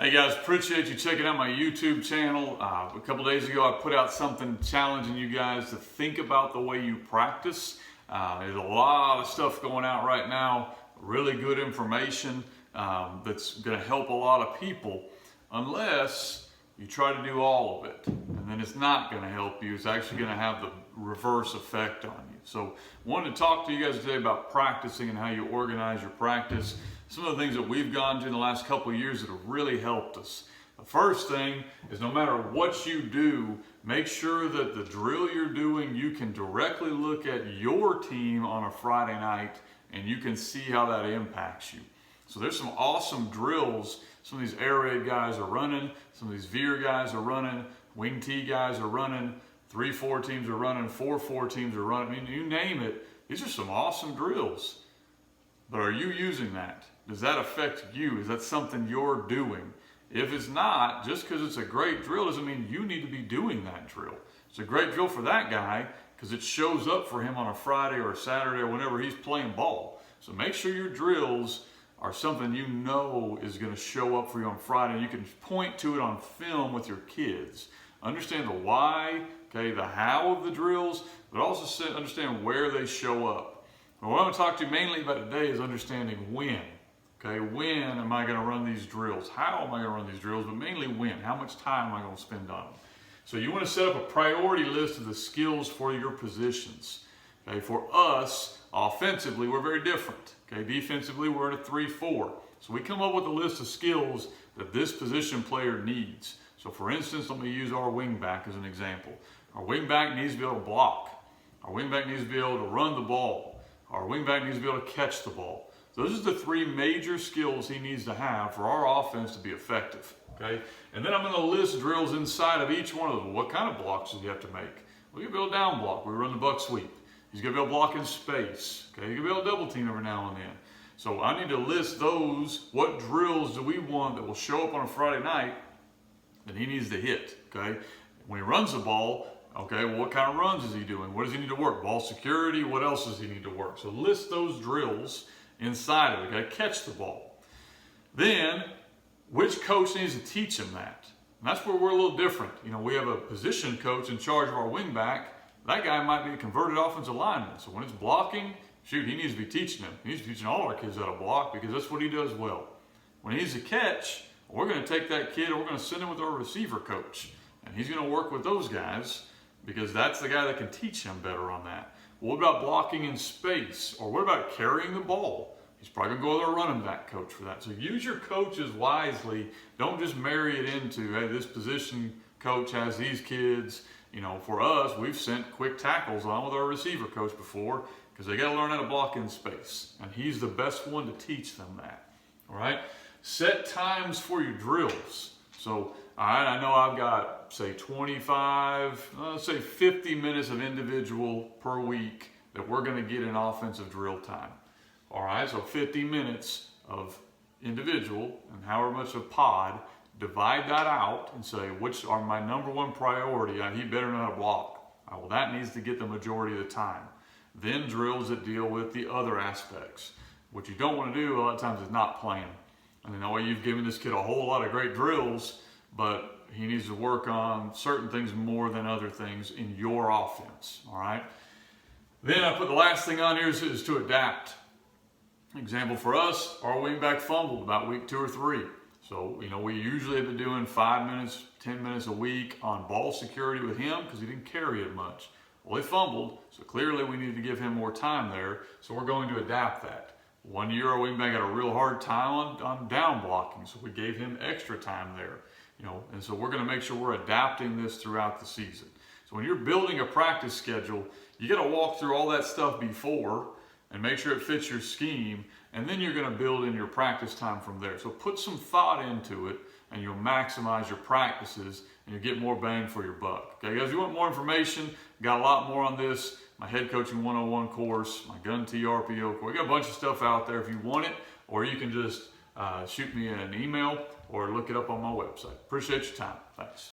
Hey guys, appreciate you checking out my YouTube channel. A couple days ago I put out something challenging you guys to think about the way you practice. There's a lot of stuff going out right now, really good information that's going to help a lot of people, unless you try to do all of it. And then it's not going to help you. It's actually going to have the reverse effect on you. So I wanted to talk to you guys today about practicing and how you organize your practice. Some of the things that we've gone to in the last couple of years that have really helped us. The first thing is, no matter what you do, make sure that the drill you're doing, you can directly look at your team on a Friday night and you can see how that impacts you. So there's some awesome drills. Some of these air raid guys are running, some of these veer guys are running, wing T guys are running, 3-4 teams are running, 4-4 teams are running. I mean, you name it, these are some awesome drills. But are you using that? Does that affect you? Is that something you're doing? If it's not, just because it's a great drill doesn't mean you need to be doing that drill. It's a great drill for that guy because it shows up for him on a Friday or a Saturday or whenever he's playing ball. So make sure your drills are something you know is going to show up for you on Friday. You can point to it on film with your kids. Understand the why, okay, the how of the drills, but also understand where they show up. Well, what I'm going to talk to you mainly about today is understanding when. Okay, when am I going to run these drills? How am I going to run these drills? But mainly when. How much time am I going to spend on them? So you want to set up a priority list of the skills for your positions. Okay, for us, offensively, we're very different. Okay, defensively, we're in a 3-4. So we come up with a list of skills that this position player needs. So for instance, let me use our wingback as an example. Our wingback needs to be able to block. Our wingback needs to be able to run the ball. Our wingback needs to be able to catch the ball. Those are the three major skills he needs to have for our offense to be effective, okay? And then I'm going to list drills inside of each one of them. What kind of blocks does he have to make? Well, you build a down block. We run the buck sweep. He's going to be able to block in space, okay? He's going to be able to double team every now and then. So I need to list those. What drills do we want that will show up on a Friday night that he needs to hit, okay? When he runs the ball, okay, well, what kind of runs is he doing? What does he need to work? Ball security, what else does he need to work? So list those drills inside of it, okay? Catch the ball. Then, which coach needs to teach him that? And that's where we're a little different. You know, we have a position coach in charge of our wingback. That guy might be a converted offensive lineman. So when it's blocking, shoot, he needs to be teaching them. He needs to be teaching all our kids how to block because that's what he does well. When he needs to catch, we're going to take that kid and we're going to send him with our receiver coach. And he's going to work with those guys because that's the guy that can teach him better on that. What about blocking in space? Or what about carrying the ball? He's probably going to go with our running back coach for that. So use your coaches wisely. Don't just marry it into, hey, this position coach has these kids. You know, for us, we've sent quick tackles on with our receiver coach before because they got to learn how to block in space. And he's the best one to teach them that. All right? Set times for your drills. So, all right, I know I've got, say, 25, let's say 50 minutes of individual per week that we're going to get in offensive drill time. All right, so 50 minutes of individual and however much of pod, divide that out and say, which are my number one priority? He better know how to block. Well, that needs to get the majority of the time. Then drills that deal with the other aspects. What you don't want to do a lot of times is not plan. I mean, that way you've given this kid a whole lot of great drills, but he needs to work on certain things more than other things in your offense, all right? Then I put the last thing on here is to adapt. Example for us, our wingback fumbled about week 2 or 3. So, you know, we usually have been doing 5 minutes, 10 minutes a week on ball security with him because he didn't carry it much. Well, he fumbled, so clearly we need to give him more time there, so we're going to adapt that. 1 year, our wingback had a real hard time on down blocking, so we gave him extra time there. You know, and so we're going to make sure we're adapting this throughout the season. So when you're building a practice schedule, you got to walk through all that stuff before and make sure it fits your scheme, and then you're going to build in your practice time from there. So put some thought into it, and you'll maximize your practices, and you'll get more bang for your buck. Okay, guys, if you want more information, got a lot more on this, my Head Coaching 101 course, my Gun T RPO course. We got a bunch of stuff out there if you want it, or you can just shoot me an email or look it up on my website. Appreciate your time. Thanks.